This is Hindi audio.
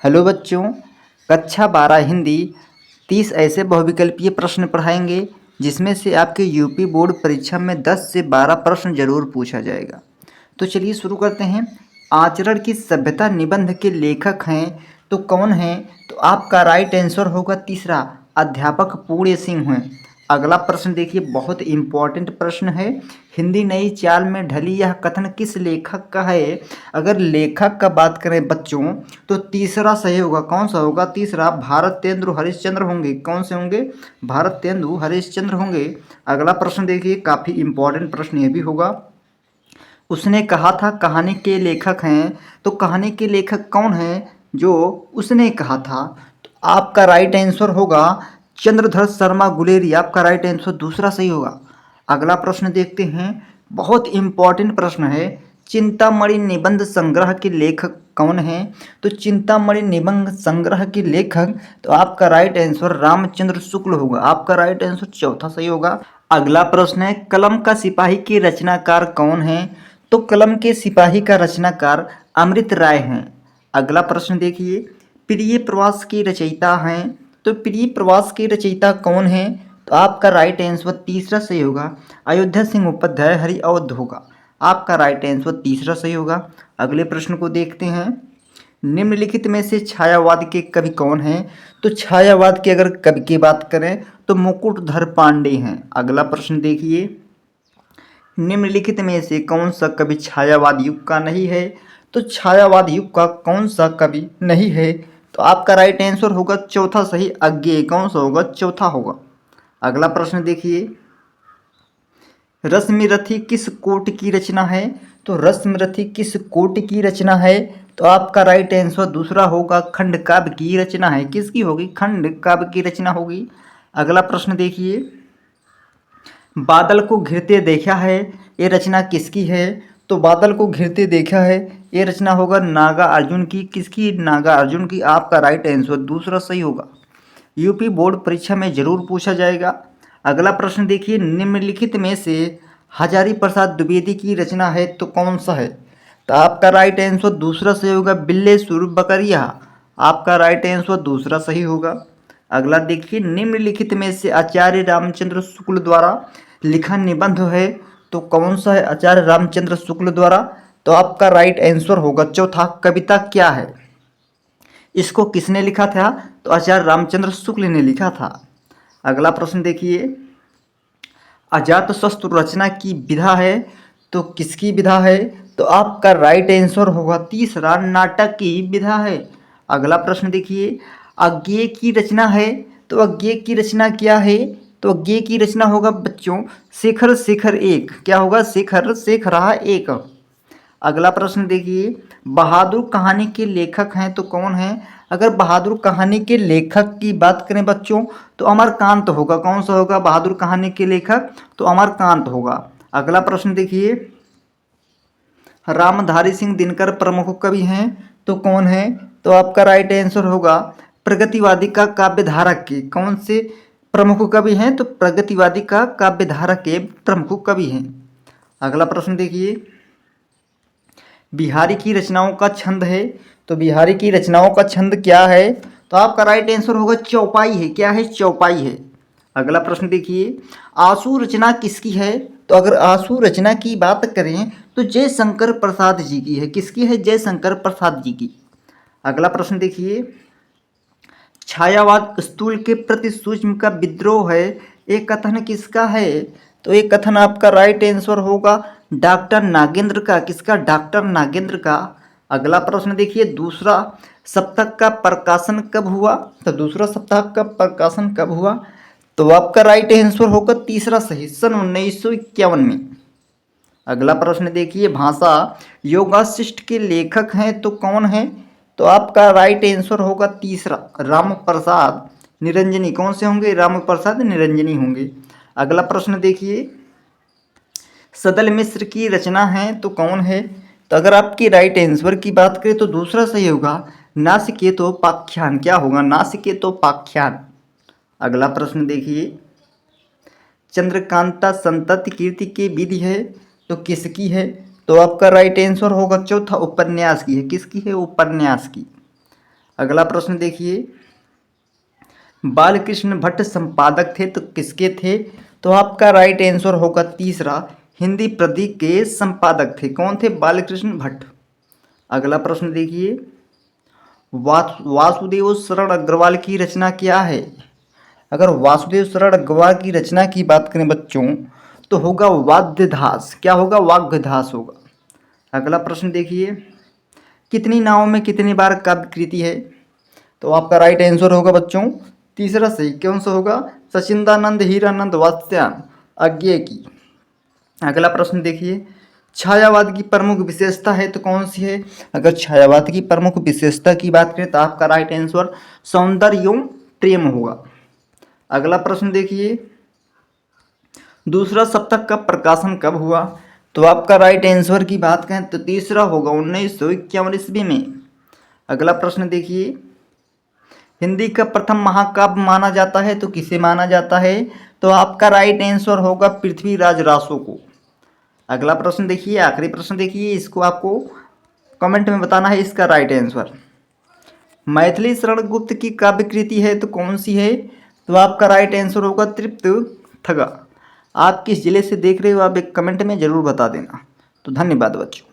हेलो बच्चों, कक्षा 12 हिंदी 30 ऐसे बहुविकल्पीय प्रश्न पढ़ाएंगे जिसमें से आपके यूपी बोर्ड परीक्षा में 10 से 12 प्रश्न जरूर पूछा जाएगा। तो चलिए शुरू करते हैं। आचरण की सभ्यता निबंध के लेखक हैं तो कौन हैं? तो आपका राइट आंसर होगा तीसरा, अध्यापक पूर्ण सिंह हैं। अगला प्रश्न देखिए, बहुत इंपॉर्टेंट प्रश्न है। हिंदी नई चाल में ढली यह कथन किस लेखक का है? अगर लेखक का बात करें बच्चों तो तीसरा सही होगा। कौन सा होगा? तीसरा, भारतेंदु हरिश्चंद्र होंगे। कौन से होंगे? भारतेंदु हरिश्चंद्र होंगे। अगला प्रश्न देखिए, काफ़ी इंपॉर्टेंट प्रश्न ये भी होगा। उसने कहा था कहानी के लेखक हैं, तो कहानी के लेखक कौन हैं जो उसने कहा था? तो आपका राइट आंसर होगा चंद्रधर शर्मा गुलेरी। आपका राइट आंसर दूसरा सही होगा। अगला प्रश्न देखते हैं, बहुत इंपॉर्टेंट प्रश्न है। चिंतामणि निबंध संग्रह के लेखक कौन हैं? तो चिंतामणि निबंध संग्रह के लेखक, तो आपका राइट आंसर रामचंद्र शुक्ल होगा। आपका राइट आंसर चौथा सही होगा। अगला प्रश्न है, कलम का सिपाही के रचनाकार कौन हैं? तो कलम के सिपाही का रचनाकार अमृत राय हैं। अगला प्रश्न देखिए, प्रिय प्रवास के रचयिता हैं, तो प्रिय प्रवास के रचयिता कौन हैं? तो आपका राइट आंसर तीसरा सही होगा, अयोध्या सिंह उपाध्याय हरिअवध होगा। आपका राइट आंसर तीसरा सही होगा। अगले प्रश्न को देखते हैं, निम्नलिखित में से छायावाद के कवि कौन हैं? तो छायावाद की अगर कवि की बात करें तो मुकुटधर पांडे हैं। अगला प्रश्न देखिए, निम्नलिखित में से कौन सा कवि छायावाद युग का नहीं है? तो छायावाद युग का कौन सा कवि नहीं है? तो आपका राइट आंसर होगा चौथा सही, अज्ञेय। कौन सा होगा? चौथा होगा। अगला प्रश्न देखिए, रश्मिरथी किस कोट की रचना है? तो रश्मिरथी किस कोट की रचना है? तो आपका राइट आंसर दूसरा होगा, खंड काव्य की रचना है। किसकी होगी? खंड काव्य की रचना होगी। अगला प्रश्न देखिए, बादल को घिरते देखा है, ये रचना किसकी है? तो बादल को घिरते देखा है, ये रचना होगा नागा अर्जुन की। किसकी? नागा अर्जुन की। आपका राइट आंसर दूसरा सही होगा। यूपी बोर्ड परीक्षा में जरूर पूछा जाएगा। अगला प्रश्न देखिए, निम्नलिखित में से हजारी प्रसाद द्विवेदी की रचना है तो कौन सा है? तो आपका राइट आंसर दूसरा सही होगा, बिल्लेश्वर बकरिया। आपका राइट आंसर दूसरा सही होगा। अगला देखिए, निम्नलिखित में से आचार्य रामचंद्र शुक्ल द्वारा लिखा निबंध है तो कौन सा है? आचार्य रामचंद्र शुक्ल द्वारा। तो आपका राइट आंसर होगा चौथा, कविता क्या है। इसको किसने लिखा था? तो आचार्य रामचंद्र शुक्ल ने लिखा था। अगला प्रश्न देखिए, अजात शस्त्र रचना की विधा है तो किसकी विधा है? तो आपका राइट आंसर होगा तीसरा, नाटक की विधा है। अगला प्रश्न देखिए, अज्ञेय की रचना है तो अज्ञेय की रचना क्या है? तो अज्ञेय की रचना होगा बच्चों शेखर शेखर एक। क्या होगा? शेखर शेखरा एक। अगला प्रश्न देखिए, बहादुर कहानी के लेखक हैं तो कौन हैं? अगर बहादुर कहानी के लेखक की बात करें बच्चों तो अमरकांत होगा। कौन सा होगा बहादुर कहानी के लेखक? तो अमरकांत होगा। अगला प्रश्न देखिए, रामधारी सिंह दिनकर प्रमुख कवि हैं तो कौन है? तो आपका राइट आंसर होगा प्रगतिवादी का काव्यधारक के। कौन से प्रमुख कवि हैं? तो प्रगतिवादी का काव्यधारक के प्रमुख कवि हैं। अगला प्रश्न देखिए, बिहारी की रचनाओं का छंद है तो बिहारी की रचनाओं का छंद क्या है? तो आपका राइट आंसर होगा चौपाई है। क्या है? चौपाई है। अगला प्रश्न देखिए, आंसू रचना किसकी है? तो अगर आंसू रचना की बात करें तो जयशंकर प्रसाद जी की है। किसकी है? जयशंकर प्रसाद जी की। अगला प्रश्न देखिए, छायावाद स्थूल के प्रति सूक्ष्म का विद्रोह है, एक कथन किसका है? तो एक कथन आपका राइट आंसर होगा डॉक्टर नागेंद्र का। किसका? डॉक्टर नागेंद्र का। अगला प्रश्न देखिए, दूसरा सप्तक का प्रकाशन कब हुआ? तो दूसरा सप्ताह का प्रकाशन कब हुआ? तो आपका राइट आंसर होगा तीसरा सही, सन 1951 में। अगला प्रश्न देखिए, भाषा योगाशिष्ट के लेखक हैं तो कौन है? तो आपका राइट आंसर होगा तीसरा, राम प्रसाद निरंजनी। कौन से होंगे? राम प्रसाद निरंजनी होंगे। अगला प्रश्न देखिए, सदल मिश्र की रचना है तो कौन है? तो अगर आपकी राइट आंसर की बात करें तो दूसरा सही होगा, नासिकेतोपाख्यान। क्या होगा? नासिकेतोपाख्यान। अगला प्रश्न देखिए, चंद्रकांता संतति कीर्ति की विधि है तो किसकी है? तो आपका राइट आंसर होगा चौथा, उपन्यास की है। किसकी है? उपन्यास की। अगला प्रश्न देखिए, बालकृष्ण भट्ट संपादक थे तो किसके थे? तो आपका राइट आंसर होगा तीसरा, हिंदी प्रदीप के संपादक थे। कौन थे? बालकृष्ण भट्ट। अगला प्रश्न देखिए, वासुदेव शरण अग्रवाल की रचना क्या है? अगर वासुदेव शरण अग्रवाल की रचना की बात करें बच्चों तो होगा वाग्यधास। क्या होगा? वाग्यधास होगा। अगला प्रश्न देखिए, कितनी नावों में कितनी बार काव्य कृति है? तो आपका राइट आंसर होगा बच्चों तीसरा सही। कौन सा होगा? सचिंदानंद, हीरानंद, वात्स्यायन, अज्ञेय की। अगला प्रश्न देखिए, छायावाद की प्रमुख विशेषता है तो कौन सी है? अगर छायावाद की प्रमुख विशेषता की बात करें तो आपका राइट आंसर सौंदर्य एवं प्रेम होगा। अगला प्रश्न देखिए, दूसरा सप्तक का प्रकाशन कब हुआ? तो आपका राइट आंसर की बात करें तो तीसरा होगा 1951 ईस्वी में। अगला प्रश्न देखिए, हिंदी का प्रथम महाकाव्य माना जाता है तो किसे माना जाता है? तो आपका राइट आंसर होगा पृथ्वीराज रासो को। अगला प्रश्न देखिए, आखिरी प्रश्न देखिए, इसको आपको कमेंट में बताना है इसका राइट आंसर। मैथिली शरण गुप्त की काव्य कृति है तो कौन सी है? तो आपका राइट आंसर होगा तृप्त थगा। आप किस जिले से देख रहे हो आप एक कमेंट में ज़रूर बता देना। तो धन्यवाद बच्चों।